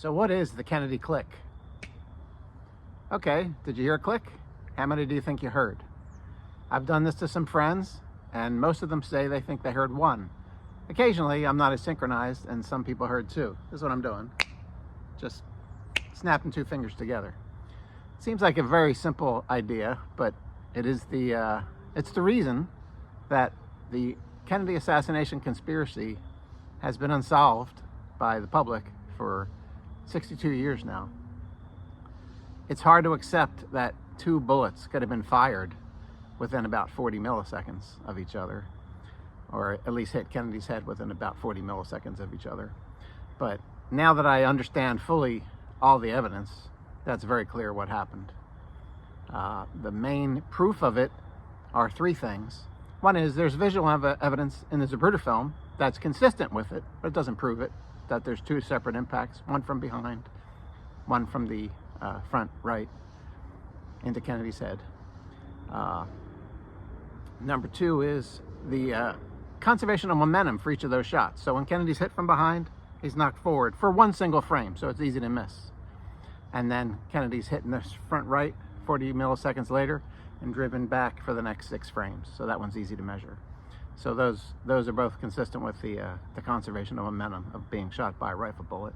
So what is the Kennedy click? Okay, did you hear a click? How many do you think you heard? I've done this to some friends, and most of them say they think they heard one. Occasionally, I'm not as synchronized, and some people heard two. This is what I'm doing. Just snapping two fingers together. Seems like a very simple idea, but it is it's the reason that the Kennedy assassination conspiracy has been unsolved by the public for 62 years now. It's hard to accept that two bullets could have been fired within about 40 milliseconds of each other, or at least hit Kennedy's head within about 40 milliseconds of each other. But now that I understand fully all the evidence, that's very clear what happened. The main proof of it are three things. One is there's visual evidence in the Zapruder film that's consistent with it, but it doesn't prove it, that there's two separate impacts, one from behind, one from the front right into Kennedy's head. Number two is the conservation of momentum for each of those shots. So when Kennedy's hit from behind, he's knocked forward for one single frame, so it's easy to miss. And then Kennedy's hit in the front right 40 milliseconds later and driven back for the next 6 frames. So that one's easy to measure. So those are both consistent with the conservation of momentum of being shot by a rifle bullet.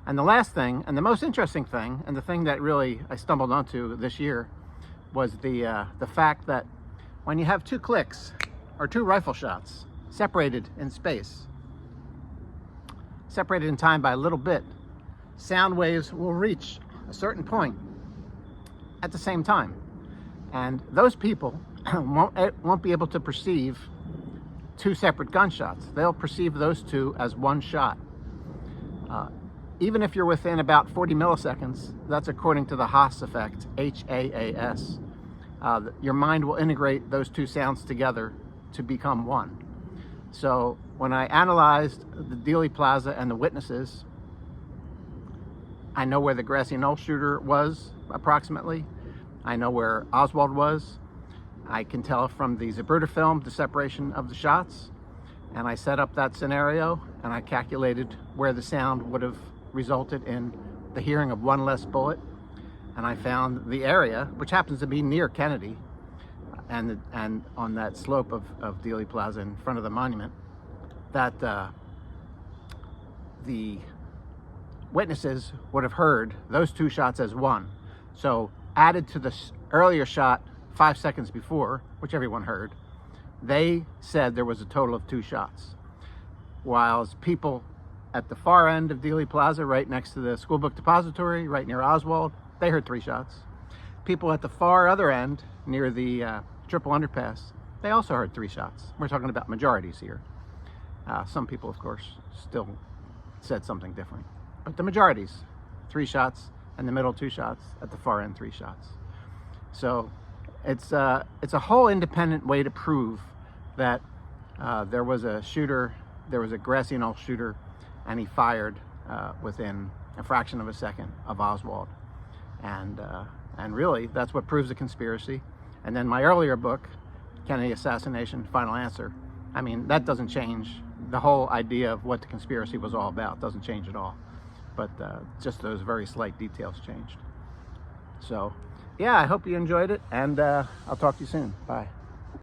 And the last thing, and the most interesting thing, and the thing that really I stumbled onto this year, was the fact that when you have two clicks or two rifle shots separated in space, separated in time by a little bit, sound waves will reach a certain point at the same time. And those people won't be able to perceive two separate gunshots. They'll perceive those two as one shot. Even if you're within about 40 milliseconds, that's according to the Haas effect, H-A-A-S. Your mind will integrate those two sounds together to become one. So when I analyzed the Dealey Plaza and the witnesses, I know where the grassy knoll shooter was approximately. I know where Oswald was. I can tell from the Zapruder film the separation of the shots. And I set up that scenario and I calculated where the sound would have resulted in the hearing of one less bullet. And I found the area, which happens to be near Kennedy, and on that slope of Dealey Plaza in front of the monument, that the witnesses would have heard those two shots as one. So added to the earlier shot 5 seconds before, which everyone heard, they said there was a total of 2 shots. Whilst people at the far end of Dealey Plaza, right next to the school book depository, right near Oswald, they heard 3 shots. People at the far other end, near the triple underpass, they also heard 3 shots. We're talking about majorities here. Some people, of course, still said something different. But the majorities, 3 shots, and the middle 2 shots, at the far end 3 shots. So it's a whole independent way to prove that there was a shooter, there was a grassy knoll shooter, and he fired within a fraction of a second of Oswald. And really, that's what proves the conspiracy. And then my earlier book, Kennedy Assassination, Final Answer, I mean, that doesn't change. The whole idea of what the conspiracy was all about doesn't change at all. But just those very slight details changed. So, yeah, I hope you enjoyed it, and I'll talk to you soon. Bye.